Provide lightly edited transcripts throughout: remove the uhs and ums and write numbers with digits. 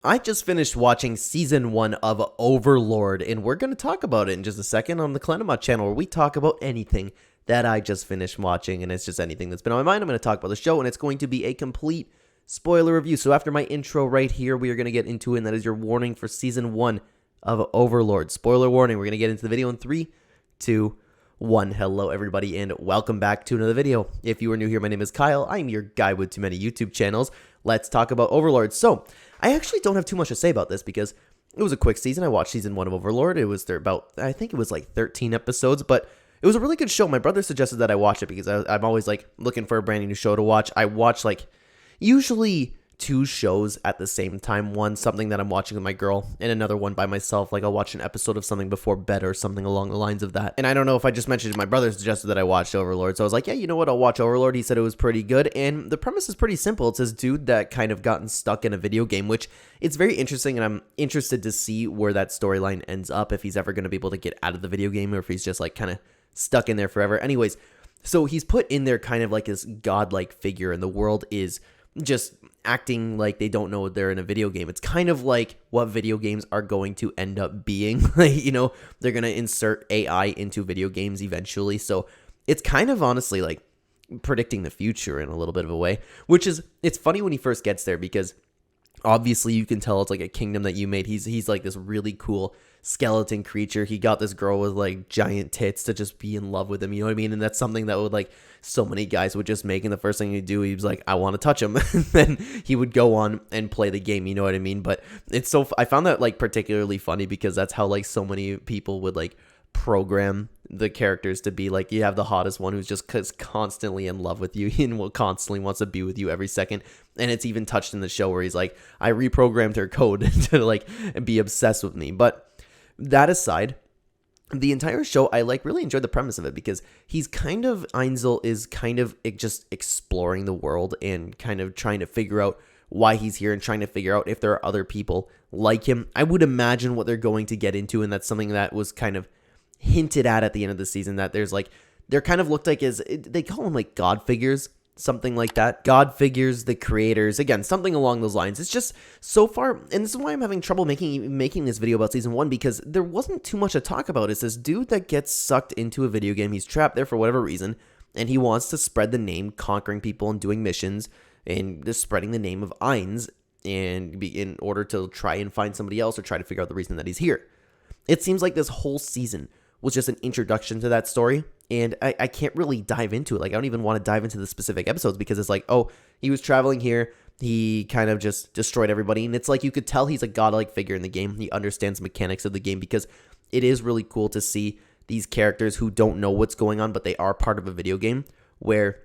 I just finished watching season 1 of Overlord, and we're going to talk about it in just a second on the Clenema channel, where we talk about anything that I just finished watching, and it's just anything that's been on my mind. I'm going to talk about the show, and it's going to be a complete spoiler review. So after my intro right here, we are going to get into it, and that is your warning for season 1 of Overlord. Spoiler warning. We're going to get into the video in 3, 2, 1. Hello, everybody, and welcome back to another video. If you are new here, my name is Kyle. I'm your guy with too many YouTube channels. Let's talk about Overlord. So, I actually don't have too much to say about this because it was a quick season. I watched season 1 of Overlord. It was I think it was like 13 episodes, but it was a really good show. My brother suggested that I watch it because I'm always like looking for a brand new show to watch. I watch like usually 2 shows at the same time. One, something that I'm watching with my girl, and another one by myself. Like I'll watch an episode of something before bed or something along the lines of that. And I don't know if I just mentioned it, my brother suggested that I watched Overlord. So I was like, yeah, you know what? I'll watch Overlord. He said it was pretty good. And the premise is pretty simple. It's this dude that kind of gotten stuck in a video game, which it's very interesting. And I'm interested to see where that storyline ends up, if he's ever going to be able to get out of the video game or if he's just like kind of stuck in there forever. Anyways, so he's put in there kind of like this godlike figure, and the world is just acting like they don't know they're in a video game. It's kind of like what video games are going to end up being. You know, they're going to insert AI into video games eventually. So it's kind of honestly like predicting the future in a little bit of a way, which is, it's funny when he first gets there because obviously you can tell it's like a kingdom that you made. He's like this really cool skeleton creature. He got this girl with like giant tits to just be in love with him, you know what I mean? And that's something that would like so many guys would just make, and the first thing he'd do, he was like, I want to touch him. And then he would go on and play the game, you know what I mean? But it's so, I found that like particularly funny because that's how like so many people would like program the characters to be. Like you have the hottest one who's just constantly in love with you and will constantly wants to be with you every second. And it's even touched in the show where he's like, I reprogrammed her code to like be obsessed with me. But that aside, the entire show, I like really enjoyed the premise of it because Einzel is kind of just exploring the world and kind of trying to figure out why he's here and trying to figure out if there are other people like him. I would imagine what they're going to get into, and that's something that was kind of hinted at the end of the season, that there's like, they're kind of looked like as, they call them like god figures, something like that. God figures, the creators, again, something along those lines. It's just so far, and this is why I'm having trouble making this video about season 1, because there wasn't too much to talk about. It's this dude that gets sucked into a video game. He's trapped there for whatever reason, and he wants to spread the name, conquering people and doing missions, and just spreading the name of Ainz, and in order to try and find somebody else or try to figure out the reason that he's here. It seems like this whole season was just an introduction to that story, and I can't really dive into it. Like, I don't even want to dive into the specific episodes because it's like, oh, he was traveling here, he kind of just destroyed everybody, and it's like you could tell he's a godlike figure in the game. He understands the mechanics of the game because it is really cool to see these characters who don't know what's going on, but they are part of a video game where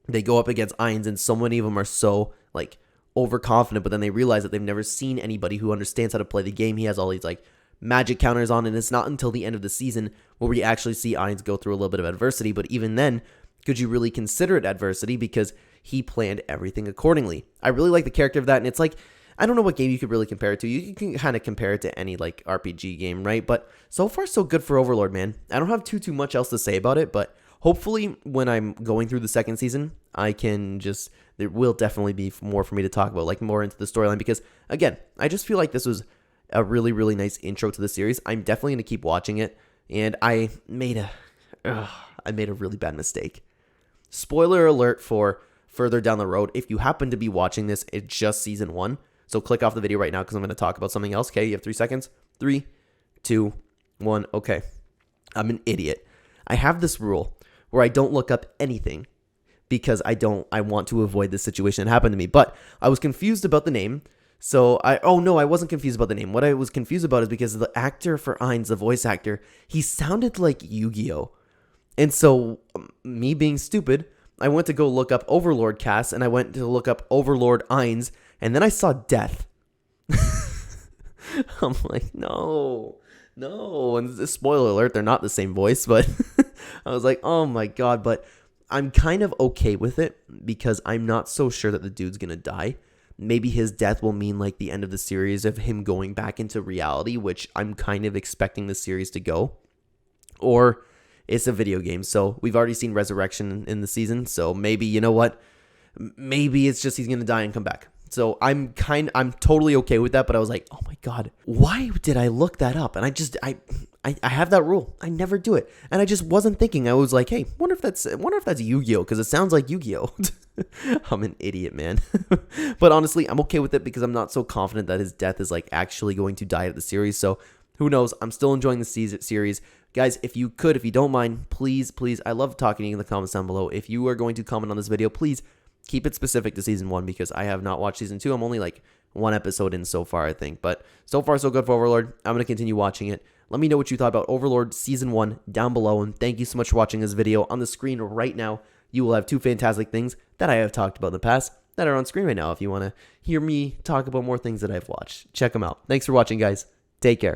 they go up against Ainz, and so many of them are so, like, overconfident, but then they realize that they've never seen anybody who understands how to play the game. He has all these, like, magic counters on, and it's not until the end of the season where we actually see Ainz go through a little bit of adversity. But even then, could you really consider it adversity? Because he planned everything accordingly. I really like the character of that, and it's like, I don't know what game you could really compare it to. You can kind of compare it to any like RPG game, right? But so far so good for Overlord, man. I don't have too much else to say about it, but hopefully when I'm going through the second season, there will definitely be more for me to talk about, like more into the storyline, because again, I just feel like this was a really, really nice intro to the series. I'm definitely going to keep watching it, and I made a really bad mistake. Spoiler alert for further down the road. If you happen to be watching this, it's just season 1, so click off the video right now because I'm going to talk about something else. Okay, you have 3 seconds. 3, 2, 1. Okay, I'm an idiot. I have this rule where I don't look up anything because I want to avoid this situation that happened to me, but I was confused about the name. So I wasn't confused about the name. What I was confused about is because the actor for Ainz, the voice actor, he sounded like Yu-Gi-Oh! And so me being stupid, I went to go look up Overlord cast, and I went to look up Overlord Ainz, and then I saw death. I'm like, no. And spoiler alert, they're not the same voice, but I was like, oh my God. But I'm kind of okay with it because I'm not so sure that the dude's going to die. Maybe his death will mean like the end of the series of him going back into reality, which I'm kind of expecting the series to go. Or it's a video game. So we've already seen resurrection in the season. So maybe, you know what? Maybe it's just he's going to die and come back. So I'm totally okay with that, but I was like, oh my God, why did I look that up? And I have that rule. I never do it. And I just wasn't thinking. I was like, hey, wonder if that's Yu-Gi-Oh, because it sounds like Yu-Gi-Oh. I'm an idiot, man. But honestly, I'm okay with it because I'm not so confident that his death is like actually going to die at the series. So who knows? I'm still enjoying the series. Guys, if you don't mind, please, I love talking to you in the comments down below. If you are going to comment on this video, please keep it specific to season 1 because I have not watched season 2. I'm only like 1 episode in so far, I think. But so far, so good for Overlord. I'm going to continue watching it. Let me know what you thought about Overlord Season 1 down below. And thank you so much for watching this video. On the screen right now, you will have 2 fantastic things that I have talked about in the past that are on screen right now if you want to hear me talk about more things that I've watched. Check them out. Thanks for watching, guys. Take care.